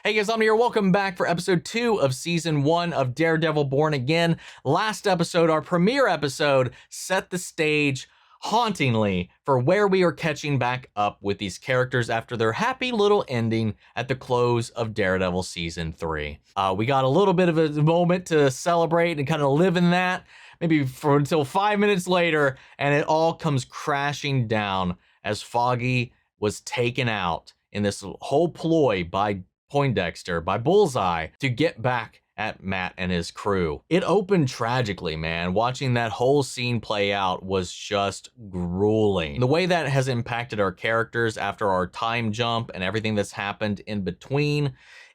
Hey guys, I'm here. Welcome back for episode 2 of season 1 of Daredevil Born Again. Last episode, our premiere episode, set the stage hauntingly for where we are catching back up with these characters after their happy little ending at the close of Daredevil season 3. We got a little bit of a moment to celebrate and kind of live in that, maybe for until 5 minutes later, and it all comes crashing down as Foggy was taken out in this whole ploy by Poindexter, by Bullseye, to get back at Matt and his crew. It opened tragically, man. Watching that whole scene play out was just grueling. The way that has impacted our characters after our time jump and everything that's happened in between,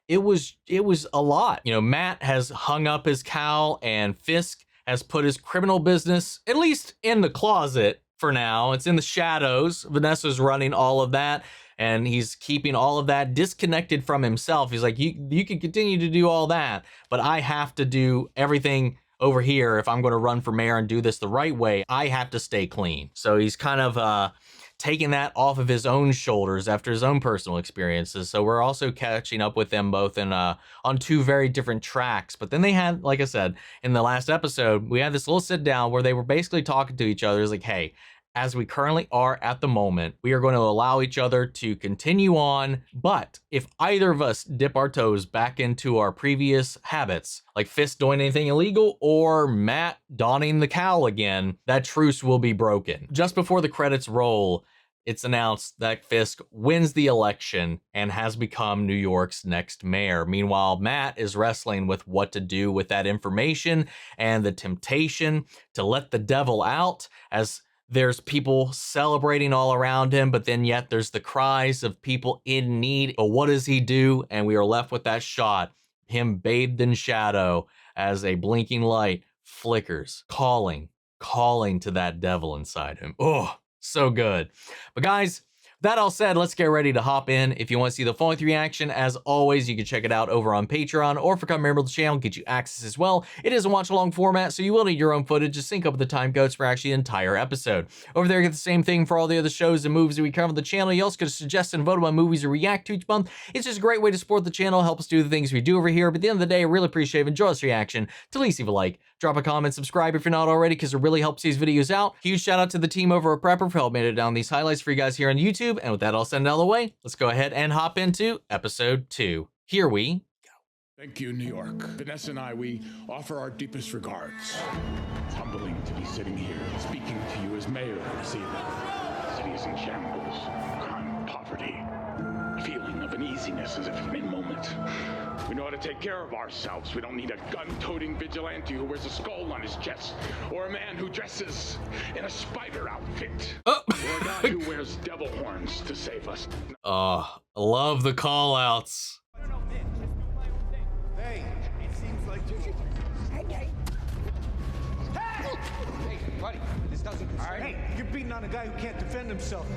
it was a lot. You know, Matt has hung up his cowl and Fisk has put his criminal business, at least in the closet for now. It's in the shadows. Vanessa's running all of that, and he's keeping all of that disconnected from himself. He's like, you can continue to do all that, but I have to do everything over here. If I'm going to run for mayor and do this the right way, I have to stay clean. So he's kind of taking that off of his own shoulders after his own personal experiences. So we're also catching up with them both in on 2 very different tracks. But then they had, like I said, in the last episode, we had this little sit down where they were basically talking to each other. It's like, hey, as we currently are at the moment, we are going to allow each other to continue on. But if either of us dip our toes back into our previous habits, like Fisk doing anything illegal or Matt donning the cowl again, that truce will be broken. Just before the credits roll, it's announced that Fisk wins the election and has become New York's next mayor. Meanwhile, Matt is wrestling with what to do with that information and the temptation to let the devil out, as there's people celebrating all around him, but then yet there's the cries of people in need. But what does he do? And we are left with that shot, him bathed in shadow as a blinking light flickers, calling to that devil inside him. Oh, so good. But guys, that all said, let's get ready to hop in. If you want to see the full-length reaction, as always, you can check it out over on Patreon, or if you become a member of the channel, get you access as well. It is a watch-along format, so you will need your own footage to sync up with the time codes for actually the entire episode. Over there, you get the same thing for all the other shows and movies that we cover on the channel. You also get to suggest and vote on movies we react to each month. It's just a great way to support the channel, help us do the things we do over here. But at the end of the day, I really appreciate it. Enjoy this reaction. To at least leave a like, drop a comment, subscribe if you're not already, because it really helps these videos out. Huge shout out to the team over at Prepper for helping me edit down these highlights for you guys here on YouTube. And with that all said out of the way, let's go ahead and hop into episode 2. Here we go. Thank you, New York. Vanessa and I, we offer our deepest regards. It's humbling to be sitting here speaking to you as mayor this evening. The city is in shambles, crime, poverty, feeling of uneasiness as if in moment. We know how to take care of ourselves. We don't need a gun-toting vigilante who wears a skull on his chest, or a man who dresses in a spider outfit, or a guy who wears devil horns to save us. Oh, I love the call-outs. Hey, it seems like you... Hey, buddy, this doesn't concern you. Hey, you're beating on a guy who can't defend himself.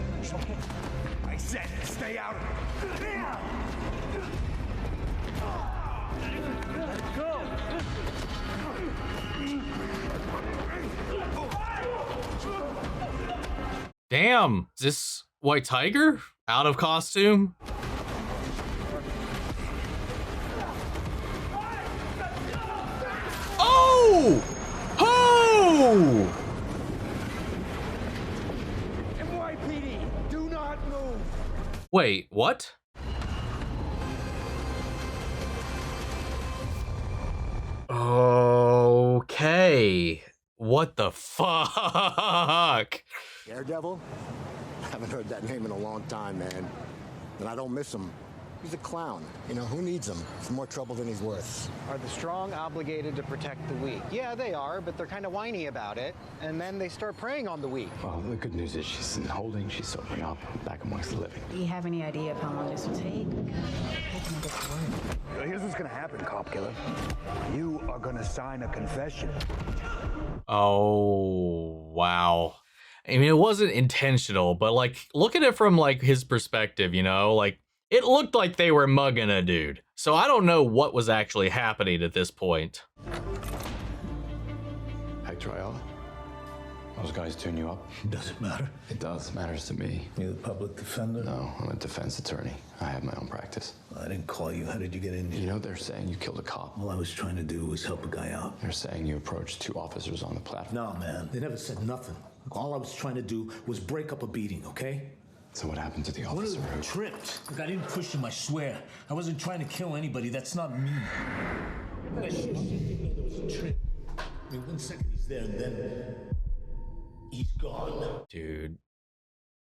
I said, stay out of it. Let's go. Damn, is this White Tiger? Out of costume? Oh! Oh! NYPD, do not move. Wait, what? Okay. What the fuck? Daredevil? I haven't heard that name in a long time, man. And I don't miss him. He's a clown. You know, who needs him? It's more trouble than he's worth. Are the strong obligated to protect the weak? Yeah, they are, but they're kind of whiny about it. And then they start preying on the weak. Well, the good news is she's in holding, she's sobering up, back amongst the living. Do you have any idea of how long this will take? Here's what's gonna happen, cop killer. You are gonna sign a confession. Oh, wow. I mean, it wasn't intentional, but like, look at it from like his perspective, you know, like it looked like they were mugging a dude. So I don't know what was actually happening at this point. Hey, Ayelet. Those guys tune you up? Does it matter? It does. Matters to me. You the public defender? No, I'm a defense attorney. I have my own practice. I didn't call you. How did you get in here? You know, they're saying you killed a cop. All I was trying to do was help a guy out. They're saying you approached 2 officers on the platform. No, man. They never said nothing. All I was trying to do was break up a beating, okay? So what happened to the One officer of them who... tripped. Look, I didn't push him, I swear. I wasn't trying to kill anybody. That's not me. That shit, there was a trip. I mean, 1 second he's there, and then he's gone. Dude,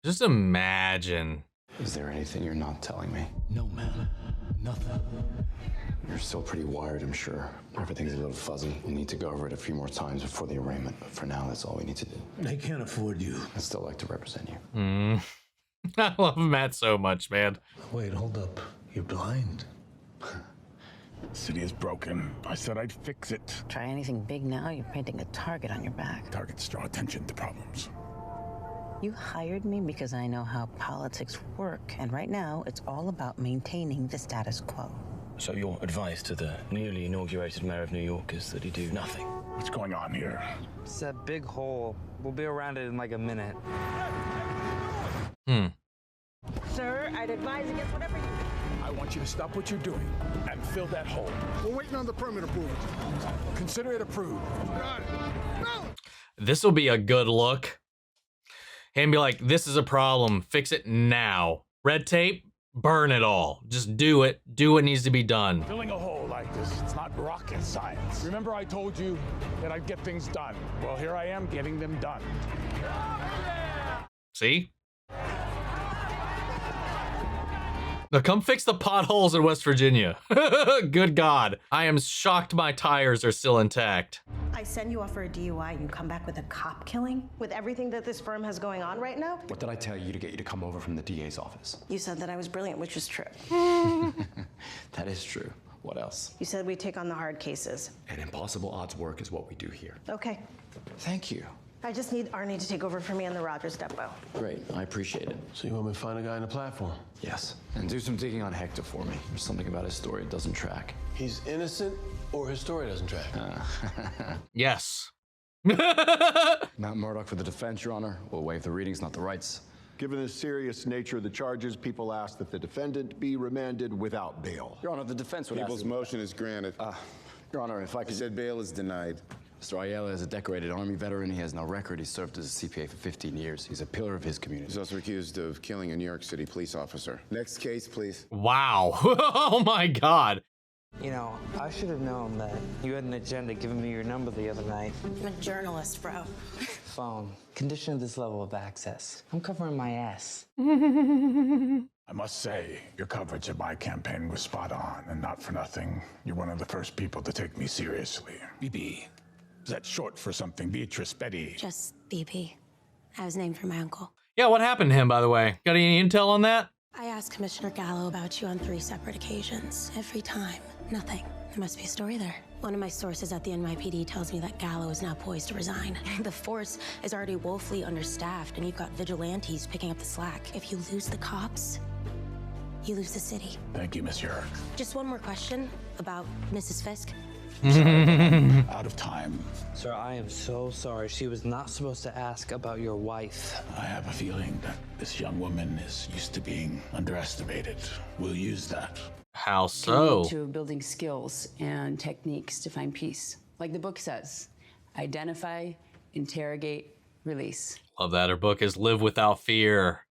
just imagine. Is there anything you're not telling me? No, man. Nothing. You're still pretty wired, I'm sure. Everything's a little fuzzy. We need to go over it a few more times before the arraignment. But for now, that's all we need to do. They can't afford you. I'd still like to represent you. I love Matt so much, man. Wait, hold up. You're blind. The city is broken. I said I'd fix it. Try anything big now, you're painting a target on your back. Targets draw attention to problems. You hired me because I know how politics work, and right now it's all about maintaining the status quo. So your advice to the newly inaugurated mayor of New York is that he do nothing? What's going on here? It's that big hole. We'll be around it in like a minute. Sir, I'd advise against whatever you... I want you to stop what you're doing and fill that hole. We're waiting on the permit approval. Consider it approved. Got it. No! This will be a good look. Him be like, this is a problem. Fix it now. Red tape, burn it all. Just do it. Do what needs to be done. Filling a hole like this, it's not rocket science. Remember I told you that I'd get things done. Well, here I am getting them done. See? Now come fix the potholes in West Virginia. Good God. I am shocked my tires are still intact. I send you off for a DUI and you come back with a cop killing? With everything that this firm has going on right now? What did I tell you to get you to come over from the DA's office? You said that I was brilliant, which is true. That is true. What else? You said we'd take on the hard cases. And impossible odds work is what we do here. Okay. Thank you. I just need Arnie to take over for me on the Rogers depot. Great, I appreciate it. So you want me to find a guy on the platform? Yes, and do some digging on Hector for me. There's something about his story that doesn't track. He's innocent or his story doesn't track? Yes. Not Murdock for the defense, Your Honor. We'll waive the readings, not the rights. Given the serious nature of the charges, people ask that the defendant be remanded without bail. Your Honor, the defense would People's ask... motion is granted. Your Honor, if I could... Said bail is denied. Mr. Ayelet is a decorated Army veteran. He has no record. He served as a CPA for 15 years. He's a pillar of his community. He's also accused of killing a New York City police officer. Next case, please. Wow. Oh my God. You know, I should have known that you had an agenda giving me your number the other night. I'm a journalist, bro. Phone. Condition of this level of access. I'm covering my ass. I must say, your coverage of my campaign was spot on, and not for nothing. You're one of the first people to take me seriously. BB. Is that short for something? Beatrice, Betty? Just BB. I was named for my uncle. Yeah, what happened to him, by the way? Got any intel on that? I asked Commissioner Gallo about you on 3 separate occasions. Every time, nothing. There must be a story there. One of my sources at the NYPD tells me that Gallo is now poised to resign. The force is already woefully understaffed, and you've got vigilantes picking up the slack. If you lose the cops, you lose the city. Thank you, Miss York. Just one more question about Mrs. Fisk. Out of time. Sir, I am so sorry. She was not supposed to ask about your wife. I have a feeling that this young woman is used to being underestimated. We'll use that. How so? To building skills and techniques to find peace. Like the book says, identify, interrogate, release. Love that. Her book is Live Without Fear.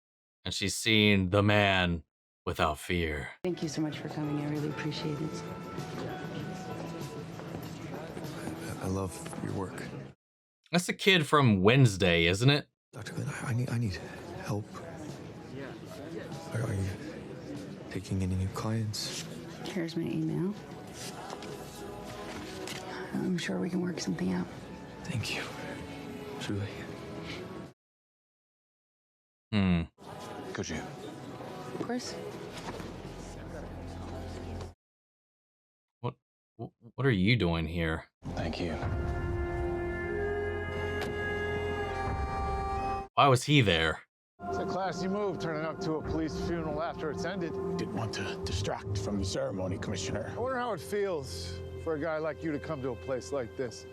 And she's seen the man without fear. Thank you so much for coming. I really appreciate it. I love your work. That's the kid from Wednesday, isn't it? Dr. Glenn, I need help. Are you taking any new clients? Here's my email. I'm sure we can work something out. Thank you. Truly. Could you? Of course. What are you doing here? Thank you. Why was he there? It's a classy move, turning up to a police funeral after it's ended. Didn't want to distract from the ceremony, Commissioner. I wonder how it feels for a guy like you to come to a place like this.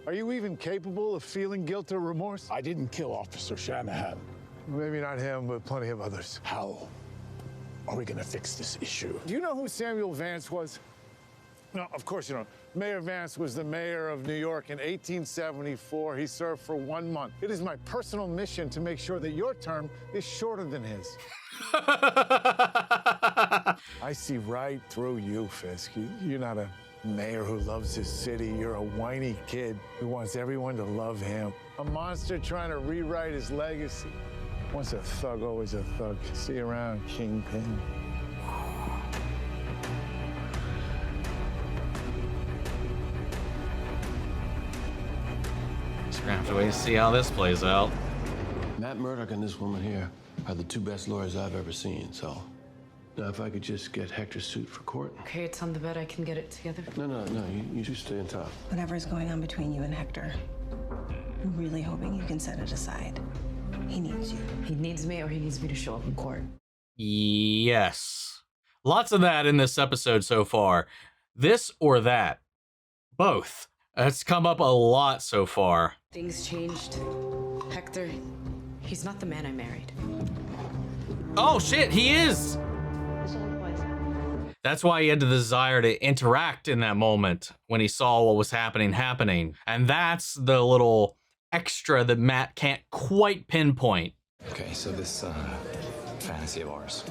Are you even capable of feeling guilt or remorse? I didn't kill Officer Shanahan. Maybe not him, but plenty of others. How? are we gonna fix this issue? Do you know who Samuel Vance was? No, of course you don't. Mayor Vance was the mayor of New York in 1874. He served for 1 month. It is my personal mission to make sure that your term is shorter than his. I see right through you, Fisk. You're not a mayor who loves his city. You're a whiny kid who wants everyone to love him. A monster trying to rewrite his legacy. Once a thug, always a thug. See you around, Kingpin. Just gonna have to wait and see how this plays out. Matt Murdock and this woman here are the two best lawyers I've ever seen, so now if I could just get Hector's suit for court. Okay, it's on the bed. I can get it together. No, you two stay on top. Whatever's going on between you and Hector, I'm really hoping you can set it aside. He needs you. He needs me, or he needs me to show up in court. Yes. Lots of that in this episode so far. This or that. Both. It's come up a lot so far. Things changed. Hector, he's not the man I married. Oh shit, he is! That's why he had the desire to interact in that moment when he saw what was happening. And that's the little extra that Matt can't quite pinpoint. Okay, so this fantasy of ours.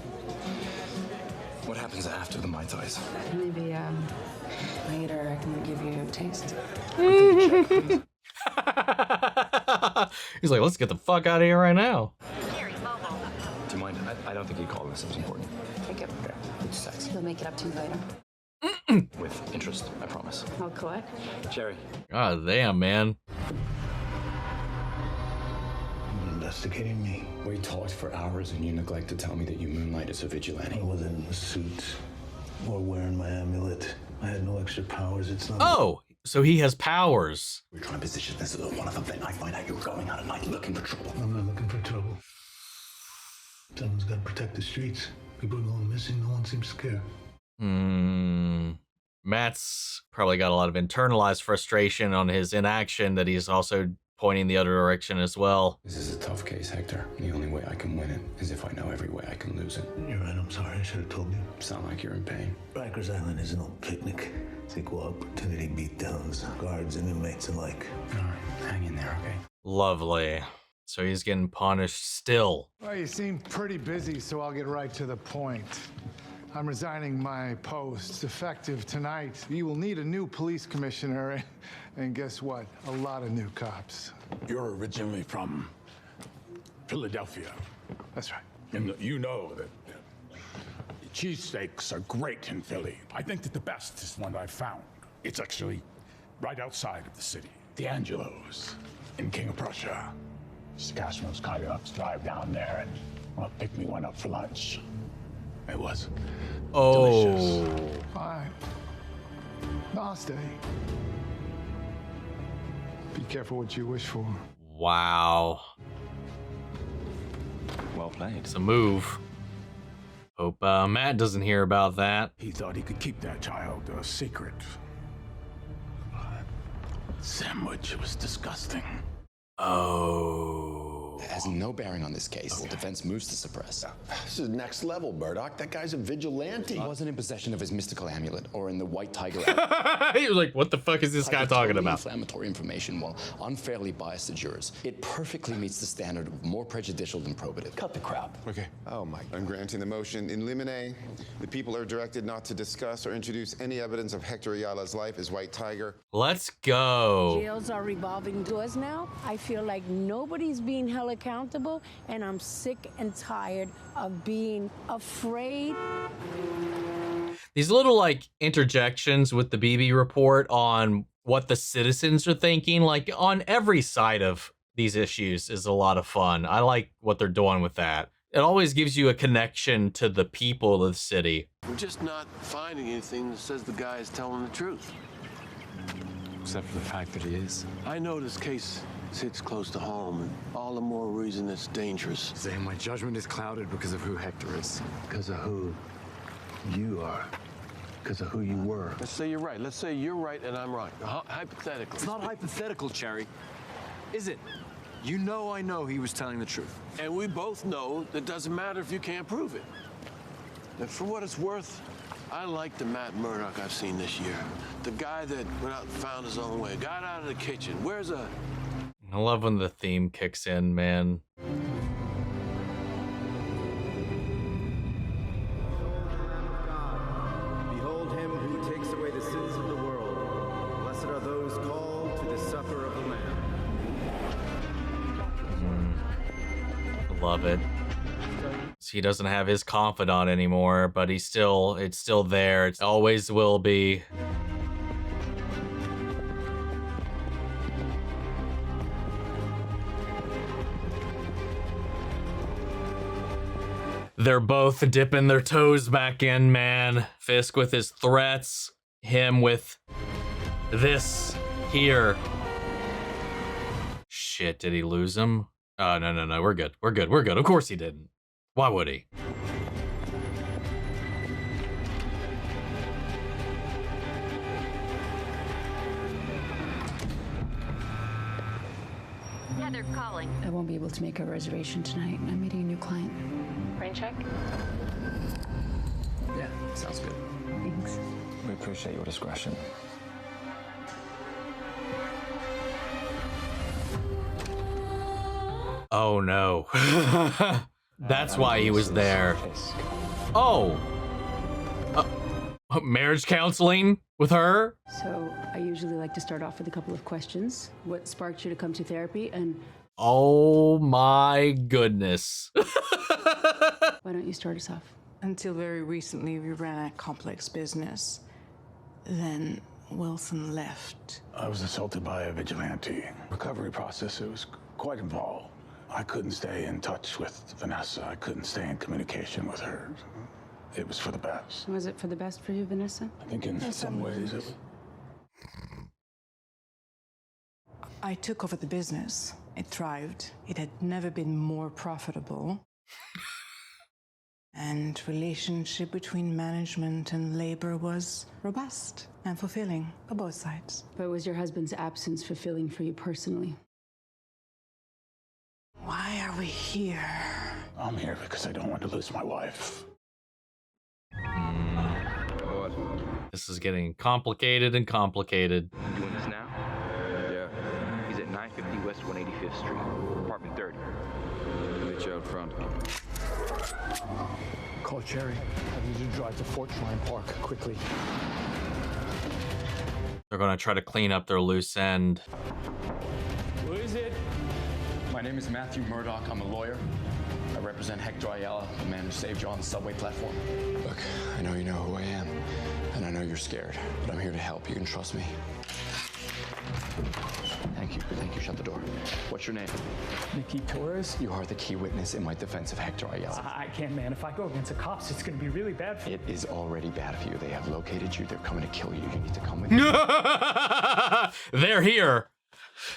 What happens after the Mai Tais? Maybe later I can give you a taste. He's like, let's get the fuck out of here right now. Do you mind? I don't think you'd call this as important. Take it. Okay, it's sex. We'll make it up to you later. With interest, I promise. I'll collect. Jerry. God damn, man. Investigating me. We talked for hours and you neglect to tell me that you moonlight as a vigilante. I wasn't in the suit or wearing my amulet. I had no extra powers. It's not. Oh, so he has powers. We're trying to position this as one of them. Then I find out you're going out at night looking for trouble. I'm not looking for trouble. Someone's got to protect the streets. People are going missing. No one seems to care. Matt's probably got a lot of internalized frustration on his inaction that he's also pointing the other direction as well. This is a tough case, Hector. The only way I can win it is if I know every way I can lose it. You're right. I'm sorry. I should have told you. Sound like you're in pain. Rikers Island isn't no picnic. It's equal opportunity beatdowns, guards and inmates alike. All right, hang in there, okay? Lovely. So he's getting punished still. Well, you seem pretty busy, so I'll get right to the point. I'm resigning my post effective tonight. You will need a new police commissioner, and guess what? A lot of new cops. You're originally from Philadelphia. That's right. And you know that cheesesteaks are great in Philly. I think that the best is one I found. It's actually right outside of the city. The Angelos in King of Prussia. Cashman was kind enough to drive down there and pick me one up for lunch. It was delicious. Fine. I'll stay. Be careful what you wish for. Wow. Well played. It's a move. Hope Matt doesn't hear about that. He thought he could keep that child a secret. Sandwich was disgusting. Oh. It has no bearing on this case. The defense moves to suppress. This is next level, Murdock. That guy's a vigilante. He wasn't in possession of his mystical amulet or in the White Tiger. He was like, what the fuck is this guy talking about? Inflammatory information will unfairly bias the jurors. It perfectly meets the standard of more prejudicial than probative. Cut the crap. Okay. Oh my. I'm granting the motion in limine. The people are directed not to discuss or introduce any evidence of Hector Ayala's life as White Tiger. Let's go. Jails are revolving doors now. I feel like nobody's being held accountable, and I'm sick and tired of being afraid. These little like interjections with the BB report on what the citizens are thinking, like on every side of these issues, is a lot of fun. I like what they're doing with that. It always gives you a connection to the people of the city. We're just not finding anything that says the guy is telling the truth. Except for the fact that he is. I know this case sits close to home, and all the more reason it's dangerous. Saying my judgment is clouded because of who Hector is. Because of who you are. Because of who you were. Let's say you're right. Let's say you're right and I'm right. Hypothetically. It's not hypothetical, Cherry. Is it? You know I know he was telling the truth. And we both know that doesn't matter if you can't prove it. And for what it's worth, I like the Matt Murdock I've seen this year. The guy that went out and found his own way, got out of the kitchen. Where's a... I love when the theme kicks in, man. Behold him who takes away the sins of the world. Blessed are those called to the supper of the Lamb. Love it. He doesn't have his confidant anymore, but it's still there. It always will be. They're both dipping their toes back in, man. Fisk with his threats, him with this here. Shit, did he lose him? Oh, no, we're good. We're good. Of course he didn't. Why would he? Yeah, they're calling. I won't be able to make a reservation tonight. I'm meeting a new client. Rain check? Yeah, sounds good. Thanks. We appreciate your discretion. Oh no. That's why he was there. Oh. Marriage counseling with her? So I usually like to start off with a couple of questions. What sparked you to come to therapy, and Oh my goodness. why don't you start us off? Until very recently, we ran a complex business. Then Wilson left. I was assaulted by a vigilante. Recovery process, it was quite involved. I couldn't stay in touch with Vanessa. I couldn't stay in communication with her. It was for the best. Was it for the best for you, Vanessa? I think in some ways it was. I took over the business. It thrived. It had never been more profitable. And relationship between management and labor was robust and fulfilling for both sides. But was your husband's absence fulfilling for you personally? Why are we here? I'm here because I don't want to lose my wife. This is getting complicated and complicated. Doing this now? Yeah. He's at 950 West 185th Street, apartment 30. Meet you out front. Call Cherry. I need you to drive to Fort Shrine Park quickly. They're gonna try to clean up their loose end. Who is it? My name is Matthew Murdock. I'm a lawyer. I represent Hector Ayala, the man who saved you on the subway platform. Look, I know you know who I am, and I know you're scared, but I'm here to help. You can trust me. Thank you. Thank you. Shut the door. What's your name? Nikki Torres. You are the key witness in my defense of Hector Ayala. I can't, man. If I go against the cops, it's going to be really bad for you. It is already bad for you. They have located you. They're coming to kill you. You need to come with me. They're here.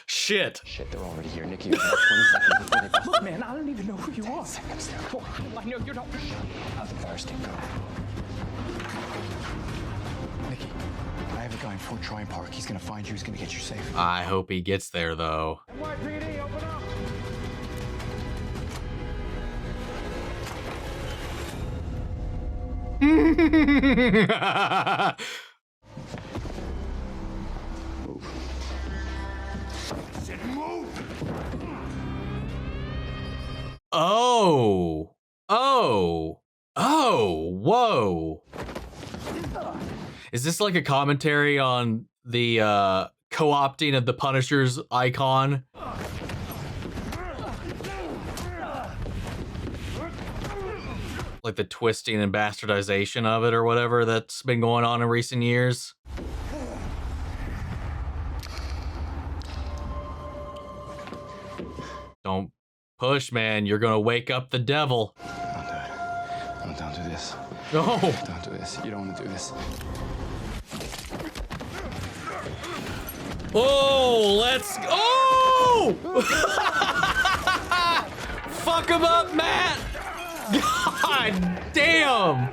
Shit. Shit, they're already here. Nikki, you have 20 seconds. Look, man, I don't even know who you are. Seconds there. Oh, I know you don't. How embarrassing. Go. Nikki, I have a guy in Fort Shrine Park. He's gonna find you. He's gonna get you safe. I hope he gets there though. NYPD, open up. Oh. Whoa. Is this like a commentary on the co-opting of the Punisher's icon? Like the twisting and bastardization of it or whatever that's been going on in recent years? Don't push, man. You're gonna wake up the devil. Don't do this. No. Don't do this. You don't want to do this. Oh, let's go. Oh! Fuck him up, Matt. God damn.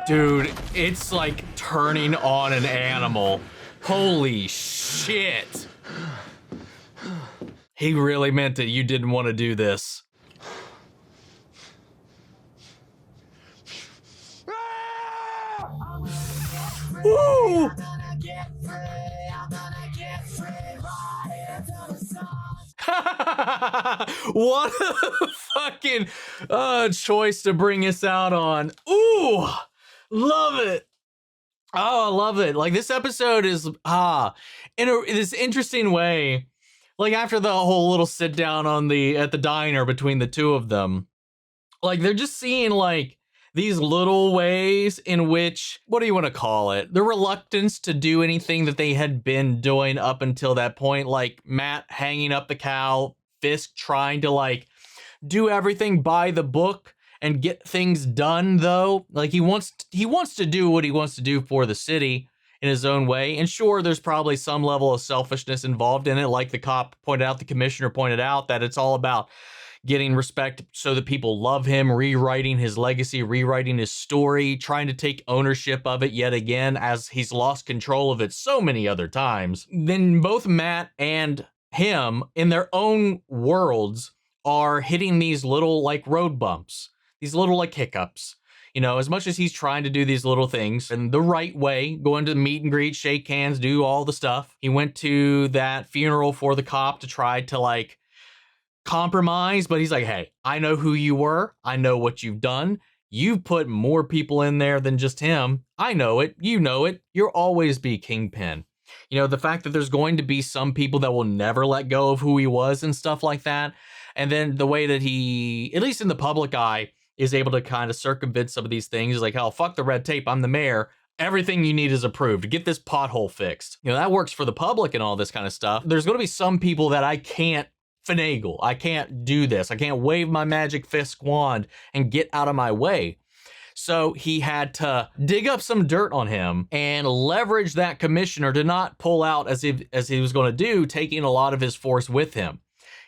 Dude, it's like turning on an animal. Holy shit. He really meant it. You didn't want to do this. Woo! What a fucking choice to bring us out on. Ooh, love it. Oh, I love it. Like, this episode is in this interesting way. Like, after the whole little sit down at the diner between the two of them, like, they're just seeing like these little ways in which, what do you want to call it? The reluctance to do anything that they had been doing up until that point, like Matt hanging up the cow, Fisk trying to like do everything by the book and get things done, though. Like, he wants to do what he wants to do for the city in his own way. And sure, there's probably some level of selfishness involved in it. Like the cop pointed out, the commissioner pointed out, that it's all about getting respect so that people love him, rewriting his legacy, rewriting his story, trying to take ownership of it yet again, as he's lost control of it so many other times. Then both Matt and him, in their own worlds, are hitting these little like road bumps, these little like hiccups. You know, as much as he's trying to do these little things in the right way, going to meet and greet, shake hands, do all the stuff. He went to that funeral for the cop to try to like compromise, but he's like, hey, I know who you were. I know what you've done. You've put more people in there than just him. I know it. You know it. You'll always be Kingpin. You know, the fact that there's going to be some people that will never let go of who he was and stuff like that. And then the way that he, at least in the public eye, is able to kind of circumvent some of these things. He's like, hell, fuck the red tape. I'm the mayor. Everything you need is approved. Get this pothole fixed. You know, that works for the public and all this kind of stuff. There's going to be some people that I can't finagle. I can't do this. I can't wave my magic Fisk wand and get out of my way. So he had to dig up some dirt on him and leverage that commissioner to not pull out as he was going to do, taking a lot of his force with him.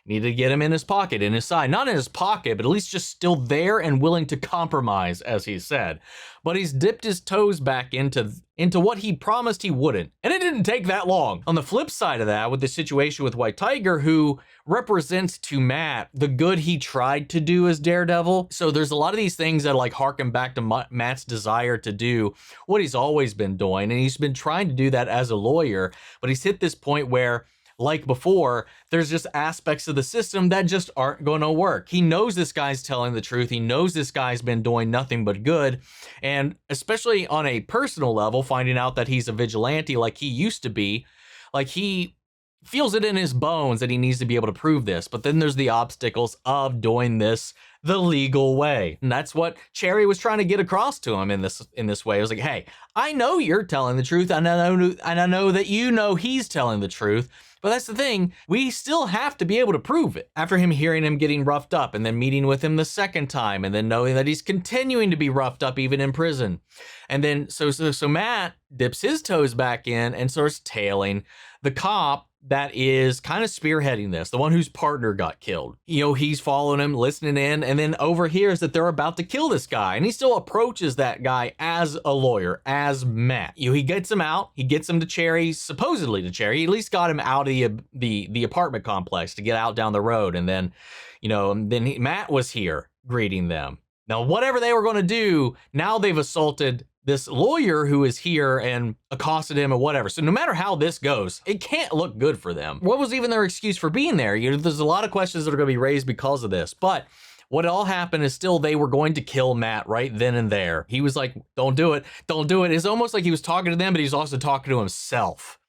Needed to get him in his pocket, in his side. Not in his pocket, but at least just still there and willing to compromise, as he said. But he's dipped his toes back into what he promised he wouldn't. And it didn't take that long. On the flip side of that, with the situation with White Tiger, who represents to Matt the good he tried to do as Daredevil. So there's a lot of these things that like harken back to Matt's desire to do what he's always been doing. And he's been trying to do that as a lawyer. But he's hit this point where, like before, there's just aspects of the system that just aren't going to work. He knows this guy's telling the truth. He knows this guy's been doing nothing but good. And especially on a personal level, finding out that he's a vigilante like he used to be, like he feels it in his bones that he needs to be able to prove this. But then there's the obstacles of doing this the legal way. And that's what Cherry was trying to get across to him in this way. It was like, hey, I know you're telling the truth. And I know that you know he's telling the truth. But that's the thing, we still have to be able to prove it. After him hearing him getting roughed up and then meeting with him the second time and then knowing that he's continuing to be roughed up even in prison. And then so Matt dips his toes back in and starts tailing the cop that is kind of spearheading this, the one whose partner got killed. You know, he's following him, listening in, and then overhears that they're about to kill this guy. And he still approaches that guy as a lawyer, as Matt. You know, he gets him out, he gets him to Cherry, supposedly to Cherry. He at least got him out of the apartment complex to get out down the road. And then, you know, Matt was here greeting them. Now, whatever they were going to do, now they've assaulted this lawyer who is here and accosted him or whatever. So no matter how this goes, it can't look good for them. What was even their excuse for being there? You know, there's a lot of questions that are going to be raised because of this. But what all happened is still they were going to kill Matt right then and there. He was like, don't do it. Don't do it. It's almost like he was talking to them, but he's also talking to himself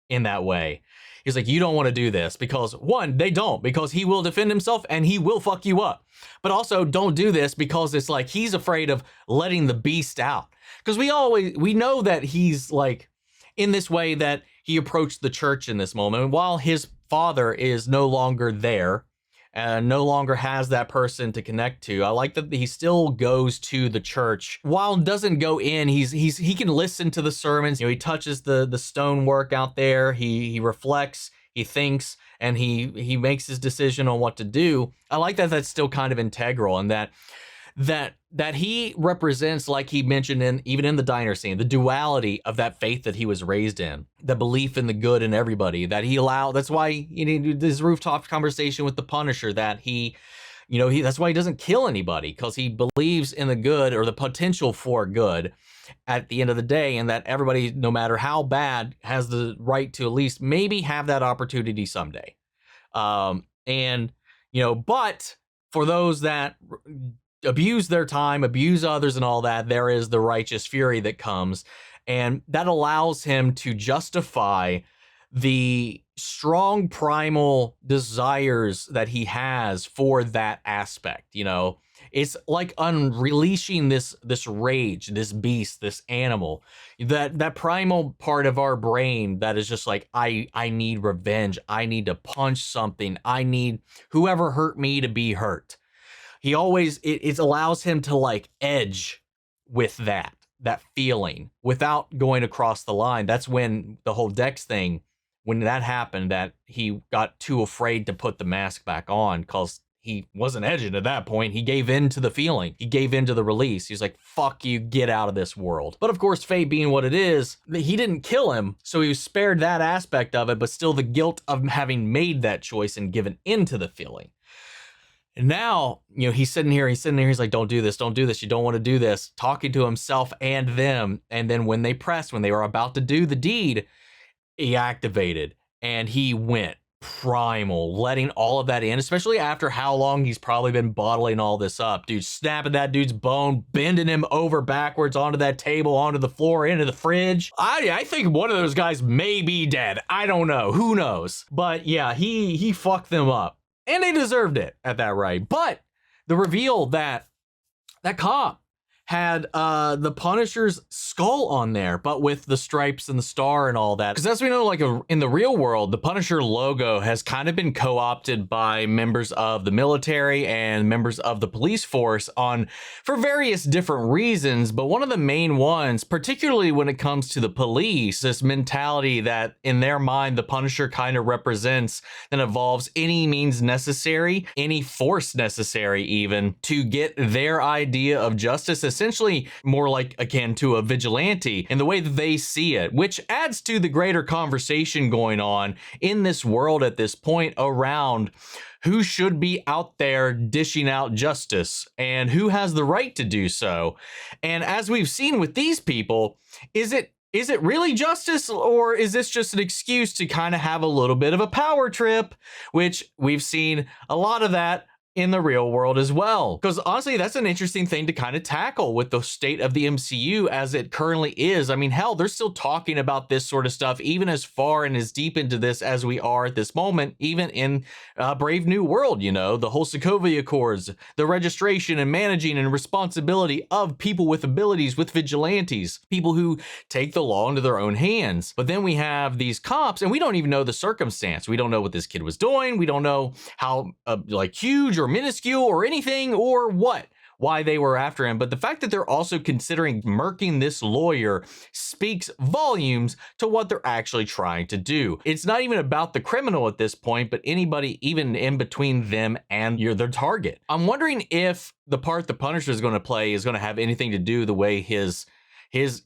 in that way. He's like, you don't want to do this because one, they don't, because he will defend himself and he will fuck you up. But also don't do this because it's like he's afraid of letting the beast out. Because we know that he's like in this way that he approached the church in this moment. While his father is no longer there and no longer has that person to connect to, I like that he still goes to the church. While doesn't go in, he can listen to the sermons. You know, he touches the stonework out there. He reflects, he thinks, and he makes his decision on what to do. I like that that's still kind of integral, and that that he represents, like he mentioned even in the diner scene, the duality of that faith that he was raised in, the belief in the good in everybody that he allowed. That's why he did this rooftop conversation with the Punisher, that that's why he doesn't kill anybody, because he believes in the good or the potential for good at the end of the day, and that everybody, no matter how bad, has the right to at least maybe have that opportunity someday. But for those that abuse their time, abuse others and all that, there is the righteous fury that comes, and that allows him to justify the strong primal desires that he has for that aspect. It's like unleashing this rage, this beast, this animal, that primal part of our brain that is just like, I need revenge. I need to punch something. I need whoever hurt me to be hurt. He always, it allows him to like edge with that feeling without going across the line. That's when the whole Dex thing, when that happened, that he got too afraid to put the mask back on, because he wasn't edging at that point. He gave in to the feeling. He gave in to the release. He's like, fuck you, get out of this world. But of course, fate being what it is, he didn't kill him, so he was spared that aspect of it, but still the guilt of having made that choice and given into the feeling. And now, he's sitting here, he's like, don't do this, you don't want to do this, talking to himself and them. And then when they were about to do the deed, he activated and he went primal, letting all of that in, especially after how long he's probably been bottling all this up. Dude, snapping that dude's bone, bending him over backwards onto that table, onto the floor, into the fridge. I think one of those guys may be dead. I don't know. Who knows? But yeah, he fucked them up. And they deserved it at that rate. But the reveal that cop had the Punisher's skull on there, but with the stripes and the star and all that. Because as we know, like in the real world, the Punisher logo has kind of been co-opted by members of the military and members of the police force for various different reasons. But one of the main ones, particularly when it comes to the police, this mentality that in their mind, the Punisher kind of represents and involves any means necessary, any force necessary even, to get their idea of justice, essentially more like akin to a vigilante in the way that they see it, which adds to the greater conversation going on in this world at this point around who should be out there dishing out justice and who has the right to do so. And as we've seen with these people, is it really justice, or is this just an excuse to kind of have a little bit of a power trip, which we've seen a lot of that in the real world as well? Because honestly, that's an interesting thing to kind of tackle with the state of the MCU as it currently is. I mean, hell, they're still talking about this sort of stuff even as far and as deep into this as we are at this moment, even in Brave New World, the whole Sokovia Accords, the registration and managing and responsibility of people with abilities, with vigilantes, people who take the law into their own hands. But then we have these cops, and we don't even know the circumstance. We don't know what this kid was doing. We don't know how huge or minuscule or anything or why they were after him. But the fact that they're also considering murking this lawyer speaks volumes to what they're actually trying to do. It's not even about the criminal at this point, but anybody even in between them and their target. I'm wondering if the part the Punisher is going to play is going to have anything to do the way his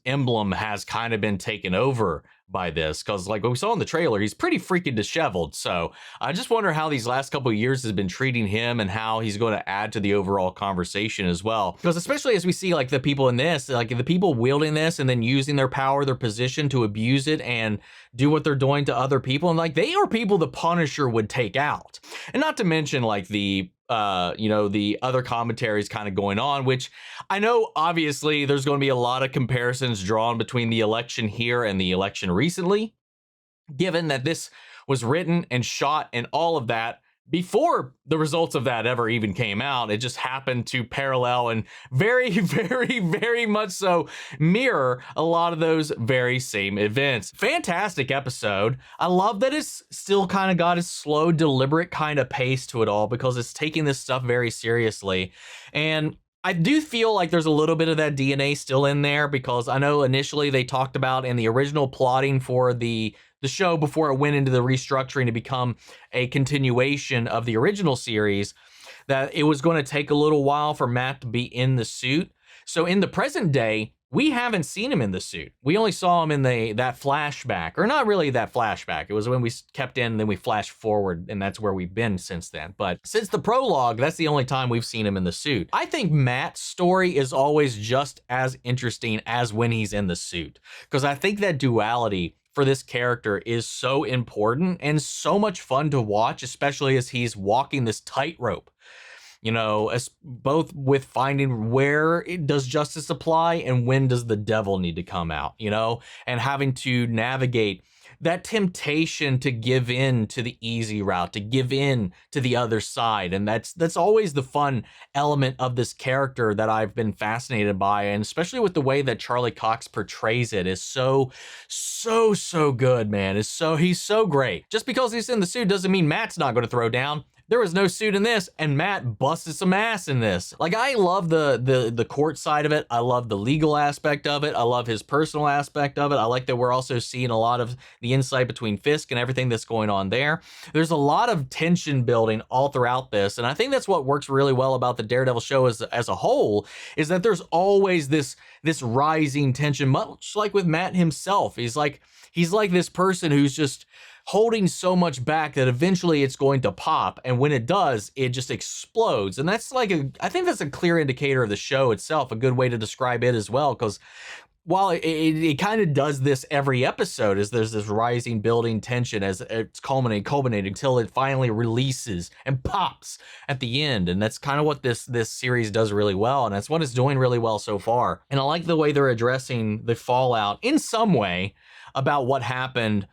emblem has kind of been taken over by this, because like we saw in the trailer, he's pretty freaking disheveled. So I just wonder how these last couple of years has been treating him and how he's going to add to the overall conversation as well. Because especially as we see like the people in this, like the people wielding this and then using their power, their position to abuse it and do what they're doing to other people, and like they are people the Punisher would take out. And not to mention like the other commentaries kind of going on, which I know obviously there's going to be a lot of comparisons drawn between the election here and the election recently, given that this was written and shot and all of that before the results of that ever even came out. It just happened to parallel and very, very, very much so mirror a lot of those very same events. Fantastic episode. I love that it's still kind of got a slow, deliberate kind of pace to it all, because it's taking this stuff very seriously. And I do feel like there's a little bit of that DNA still in there, because I know initially they talked about in the original plotting for the show before it went into the restructuring to become a continuation of the original series, that it was going to take a little while for Matt to be in the suit. So in the present day, we haven't seen him in the suit. We only saw him in that flashback, or not really that flashback. It was when we kept in, and then we flashed forward, and that's where we've been since then. But since the prologue, that's the only time we've seen him in the suit. I think Matt's story is always just as interesting as when he's in the suit, because I think that duality for this character is so important and so much fun to watch, especially as he's walking this tightrope. You know, as both with finding where does justice apply and when does the devil need to come out, you know, and having to navigate that temptation to give in to the easy route, to give in to the other side. And that's always the fun element of this character that I've been fascinated by. And especially with the way that Charlie Cox portrays it is so good, man. He's so great. Just because he's in the suit doesn't mean Matt's not going to throw down. There was no suit in this, and Matt busted some ass in this. Like, I love the court side of it. I love the legal aspect of it. I love his personal aspect of it. I like that we're also seeing a lot of the insight between Fisk and everything that's going on there. There's a lot of tension building all throughout this, and I think that's what works really well about the Daredevil show as a whole, is that there's always this rising tension, much like with Matt himself. He's like this person who's just holding so much back that eventually it's going to pop, and when it does, it just explodes. And that's I think that's a clear indicator of the show itself, a good way to describe it as well, because while it kind of does this every episode, is there's this rising building tension as it's culminating until it finally releases and pops at the end. And that's kind of what this series does really well, and that's what it's doing really well so far. And I like the way they're addressing the fallout in some way about what happened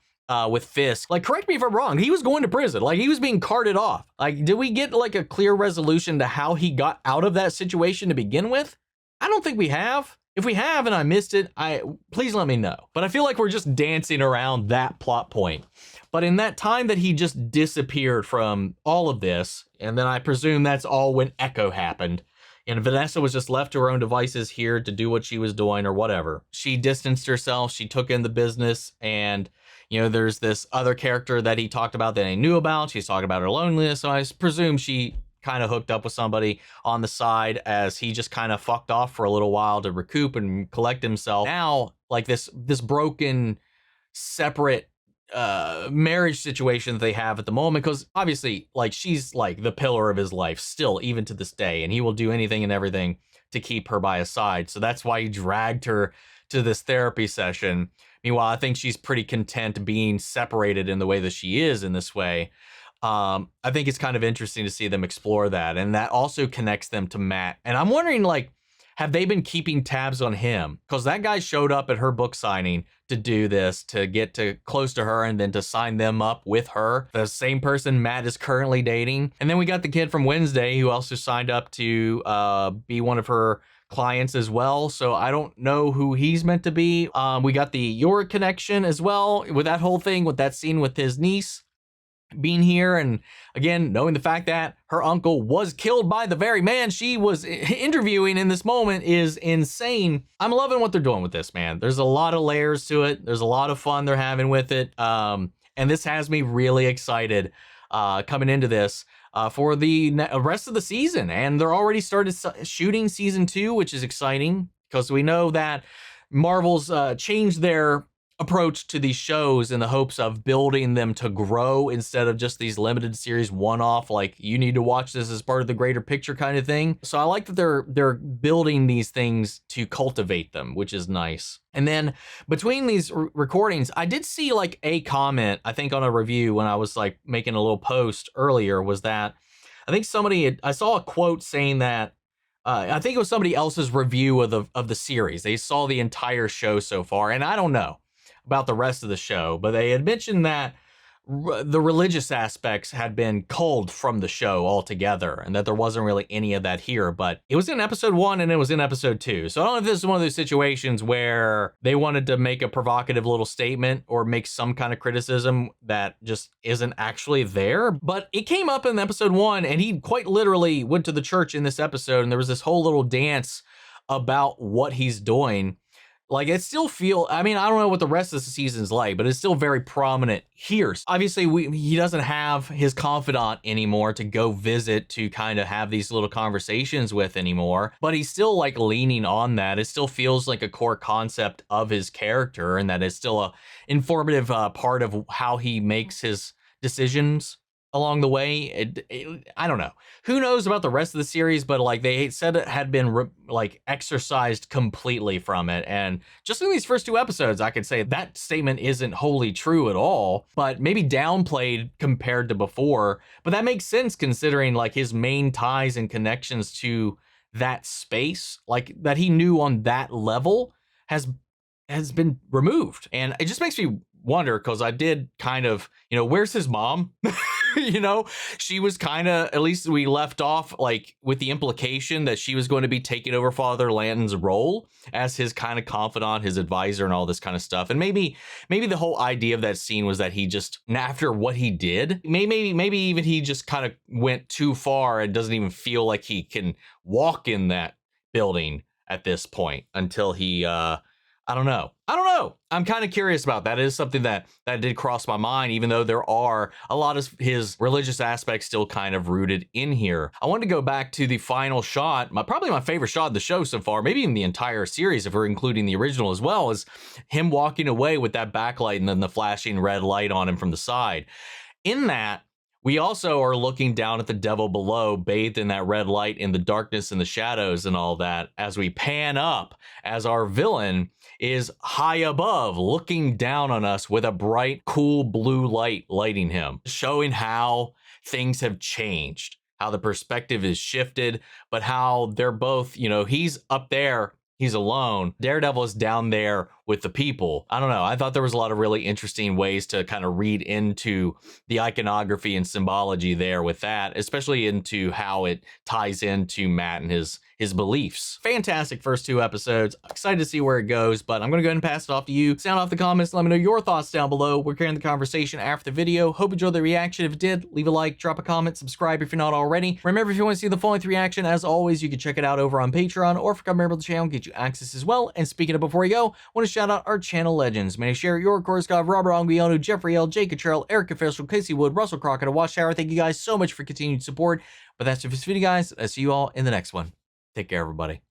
with Fisk. Like, correct me if I'm wrong, he was going to prison. Like, he was being carted off. Like, did we get like a clear resolution to how he got out of that situation to begin with? I don't think we have. If we have and I missed it, please let me know. But I feel like we're just dancing around that plot point. But in that time that he just disappeared from all of this, and then I presume that's all when Echo happened, and Vanessa was just left to her own devices here to do what she was doing or whatever. She distanced herself, she took in the business, and you know, there's this other character that he talked about that he knew about. She's talking about her loneliness, so I presume she kind of hooked up with somebody on the side as he just kind of fucked off for a little while to recoup and collect himself. Now, like this broken, separate marriage situation that they have at the moment, because obviously, like, she's like the pillar of his life still, even to this day, and he will do anything and everything to keep her by his side. So that's why he dragged her to this therapy session. Meanwhile, I think she's pretty content being separated in the way that she is in this way. I think it's kind of interesting to see them explore that, and that also connects them to Matt. And I'm wondering, like, have they been keeping tabs on him? Because that guy showed up at her book signing to do this, to get to close to her and then to sign them up with her, the same person Matt is currently dating. And then we got the kid from Wednesday who also signed up to be one of her clients as well. So I don't know who he's meant to be. We got the Yorick connection as well with that whole thing, with that scene with his niece being here, and again knowing the fact that her uncle was killed by the very man she was interviewing in this moment is insane. I'm loving what they're doing with this, man. There's a lot of layers to it. There's a lot of fun they're having with it, and this has me really excited coming into this for the rest of the season. And they're already started shooting season 2, which is exciting because we know that Marvel's changed their approach to these shows in the hopes of building them to grow instead of just these limited series one-off, like you need to watch this as part of the greater picture kind of thing. So I like that they're building these things to cultivate them, which is nice. And then between these recordings, I did see like a comment, I think on a review when I was like making a little post earlier, was that I think I saw a quote saying that I think it was somebody else's review of the series. They saw the entire show so far, and I don't know about the rest of the show, but they had mentioned that the religious aspects had been culled from the show altogether, and that there wasn't really any of that here. But it was in episode 1 and it was in episode 2. So I don't know if this is one of those situations where they wanted to make a provocative little statement or make some kind of criticism that just isn't actually there. But it came up in episode 1, and he quite literally went to the church in this episode, and there was this whole little dance about what he's doing Like, it still I mean, I don't know what the rest of the season's like, but it's still very prominent here. Obviously, he doesn't have his confidant anymore to go visit, to kind of have these little conversations with anymore, but he's still like leaning on that. It still feels like a core concept of his character, and that is still a informative part of how he makes his decisions along the way. I don't know. Who knows about the rest of the series, but like they said it had been like exercised completely from it. And just in these first 2 episodes, I could say that statement isn't wholly true at all, but maybe downplayed compared to before. But that makes sense considering like his main ties and connections to that space, like that he knew on that level has been removed. And it just makes me wonder, because I did kind of, where's his mom? She was kind of, at least we left off like with the implication that she was going to be taking over Father Lanton's role as his kind of confidant, his advisor, and all this kind of stuff. And maybe the whole idea of that scene was that he just, after what he did, maybe even he just kind of went too far and doesn't even feel like he can walk in that building at this point until he, I don't know. I'm kind of curious about that. It is something that did cross my mind, even though there are a lot of his religious aspects still kind of rooted in here. I wanted to go back to the final shot, probably my favorite shot of the show so far, maybe in the entire series, if we're including the original as well, is him walking away with that backlight and then the flashing red light on him from the side. In that, we also are looking down at the devil below, bathed in that red light in the darkness and the shadows and all that, as we pan up, as our villain is high above, looking down on us with a bright, cool blue light lighting him, showing how things have changed, how the perspective is shifted, but how they're both, he's up there, he's alone. Daredevil is down there with the people. I don't know. I thought there was a lot of really interesting ways to kind of read into the iconography and symbology there with that, especially into how it ties into Matt and his beliefs. Fantastic first 2 episodes. Excited to see where it goes, but I'm going to go ahead and pass it off to you. Sound off the comments. Let me know your thoughts down below. We're carrying the conversation after the video. Hope you enjoyed the reaction. If it did, leave a like, drop a comment, subscribe if you're not already. Remember, if you want to see the full-length reaction, as always, you can check it out over on Patreon, or if you become a member of the channel, get you access as well. And speaking of before we go, I want to shout out our channel legends. May I share your course, God, Robert Anguiano, Jeffrey L, Jake Cottrell, Eric Official, Casey Wood, Russell Crockett, Watchtower. Thank you guys so much for continued support. But that's it for this video, guys. I'll see you all in the next one. Take care, everybody.